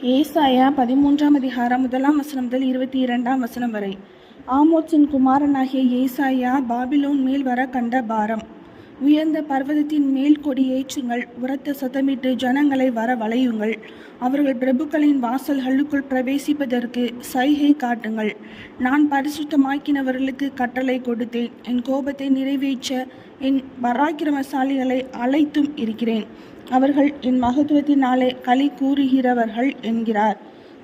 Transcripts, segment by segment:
ஏசாயா 13ஆம் அதிகாரம் 1ஆம் வசனம் முதல் 22ஆம் வசனம் வரை. ஆமோத்சின் குமாரனாகிய ஏசாயா பாபிலோன் மேல் வர கண்ட பாரம். உயர்ந்த பர்வதத்தின் மேல் கொடியேற்றுங்கள், உரத்த சத்தமிட்டு ஜனங்களை வர வளையுங்கள். அவர்கள் பிரபுக்களின் வாசல்களுக்குள் பிரவேசிப்பதற்கு சைகை காட்டுங்கள். நான் பரிசுத்தமாக்கினவர்களுக்கு கட்டளை கொடுத்தேன், என் கோபத்தை நிறைவேற்ற என் பராக்கிரமசாலிகளை அழைத்தும் இருக்கிறேன். அவர்கள் என் மகத்துவத்தினாலே களி கூறுகிறவர்கள் என்கிறார்.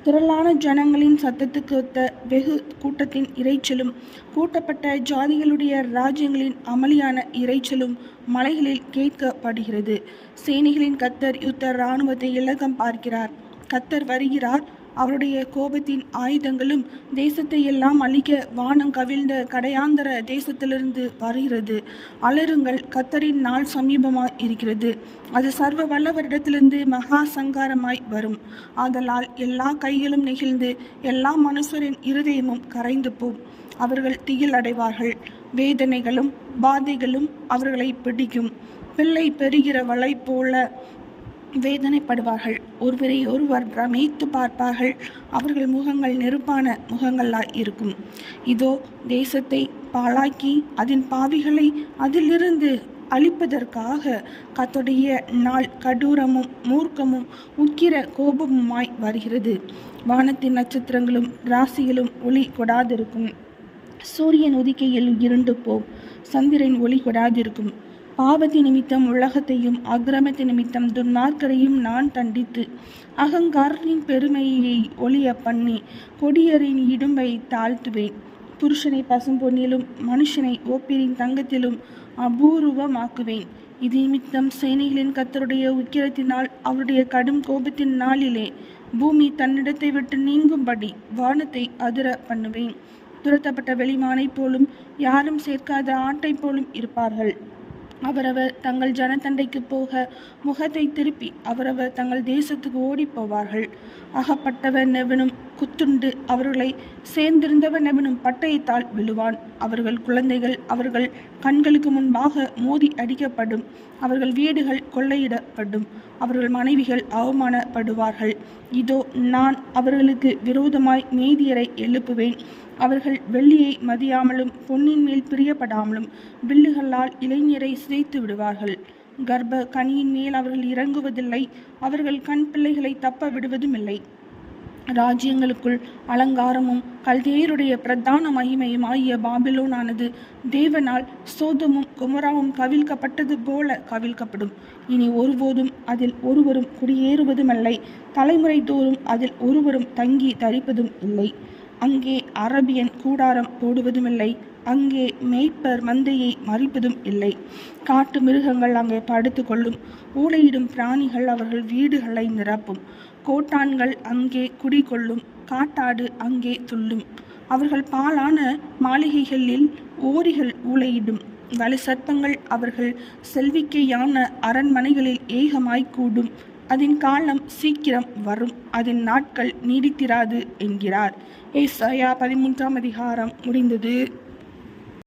திரளான ஜனங்களின் சத்தத்துக்கு ஒத்த வெகு கூட்டத்தின் இரைச்சலும், கூட்டப்பட்ட ஜாதிகளுடைய ராஜ்யங்களின் அமளியான இரைச்சலும் மலைகளில் கேட்கப்படுகிறது. சேனைகளின் கர்த்தர் யுத்த இராணுவத்தை இலக்கம் பார்க்கிறார். கர்த்தர் வருகிறார். அவருடைய கோபத்தின் ஆயுதங்களும் தேசத்தை எல்லாம் அழிக்க வானம் கவிழ்ந்த கடையாந்தர தேசத்திலிருந்து வருகிறது. அலறுங்கள், கர்த்தரின் நாள் சமீபமாய் இருக்கிறது. அது சர்வ வல்லவரிடத்திலிருந்து மகா சங்காரமாய் வரும். ஆதலால் எல்லா கைகளும் நெகிழ்ந்து எல்லா மனுஷரின் இருதயமும் கரைந்து போம். அவர்கள் திகில் அடைவார்கள். வேதனைகளும் பாதைகளும் அவர்களை பிடிக்கும். பிள்ளை பெறுகிறவளை போல வேதனைப்படுவார்கள். ஒருவரை ஒருவர் பிரமித்து பார்ப்பார்கள். அவர்கள் முகங்கள் நெருப்பான முகங்களாய் இருக்கும். இதோ, தேசத்தை பாழாக்கி அதன் பாவிகளை அதிலிருந்து அழிப்பதற்காக கர்த்தருடைய நாள் கடூரமும் மூர்க்கமும் உக்கிர கோபமுமாய் வருகிறது. வானத்தின் நட்சத்திரங்களும் ராசிகளும் ஒளி கொடாதிருக்கும். சூரியன் உதிக்கையில் இருண்டு போம். சந்திரன் ஒளி கொடாதிருக்கும். பாவத்தி நிமித்தம் உலகத்தையும் அக்கிரமத்தி நிமித்தம் துன்மார்க்கரையும் நான் தண்டித்து அகங்காரனின் பெருமையை ஒளிய பண்ணி கொடியரின் இடும்பை தாழ்த்துவேன். புருஷனை பசும்பொன்னிலும் மனுஷனை ஓப்பிரின் தங்கத்திலும் அபூர்வமாக்குவேன். இது நிமித்தம் சேனைகளின் கர்த்தருடைய உக்கிரத்தினால் அவருடைய கடும் கோபத்தின் நாளிலே பூமி தன்னிடத்தை விட்டு நீங்கும்படி வானத்தை அதிர பண்ணுவேன். துரத்தப்பட்ட வெளிமானை போலும் யாரும் சேர்க்காத ஆட்டை போலும் இருப்பார்கள். அவரவர் தங்கள் ஜனத்தண்டைக்கு போக முகத்தை திருப்பி அவரவர் தங்கள் தேசத்துக்கு ஓடி போவார்கள். அகப்பட்டவன் எவனும் குத்துண்டு அவர்களை சேர்ந்திருந்தவன் எவனும் பட்டயத்தால் விழுவான். அவர்கள் குழந்தைகள் அவர்கள் கண்களுக்கு முன்பாக மோதி அடிக்கப்படும். அவர்கள் வீடுகள் கொள்ளையிடப்படும். அவர்கள் மனைவிகள் அவமானப்படுவார்கள். இதோ, நான் அவர்களுக்கு விரோதமாய் மேதியரை எழுப்புவேன். அவர்கள் வெள்ளியை மதியாமலும் பொன்னின் மேல் பிரியப்படாமலும் வில்லுகளால் இளைஞரை சிதைத்து விடுவார்கள். கர்ப்ப கனியின் மேல் அவர்கள் இறங்குவதில்லை. அவர்கள் கண் பிள்ளைகளை தப்ப விடுவதும் இல்லை. ராஜ்யங்களுக்குள் அலங்காரமும் கல்தேயருடைய பிரதான மகிமையும் ஆகிய பாபிலோனானது தேவனால் சோதமும் குமராவும் கவிழ்க்கப்பட்டது போல கவிழ்க்கப்படும். இனி ஒருபோதும் அதில் ஒருவரும் குடியேறுவதுமில்லை. தலைமுறை தோறும் அதில் ஒருவரும் தங்கி தரிப்பதும் இல்லை. அங்கே அரபியன் கூடாரம் போடுவதுமில்லை. அங்கே மேய்ப்பர் மந்தையை மறிப்பதும் இல்லை. காட்டு மிருகங்கள் அங்கே படுத்து கொள்ளும். ஊளையிடும் பிராணிகள் அவர்கள் வீடுகளை நிரப்பும். கோட்டான்கள் அங்கே குடிகொள்ளும். காட்டாடு அங்கே துள்ளும். அவர்கள் பாலான மாளிகைகளில் ஓரிகள் ஊளையிடும். வலு சர்ப்பங்கள் அவர்கள் செல்விக்கையான அரண்மனைகளில் ஏகமாய் கூடும். அதன் காலம் சீக்கிரம் வரும், அதன் நாட்கள் நீடித்திராது என்கிறார். ஏசாயா 13ஆம் அதிகாரம் முடிந்தது.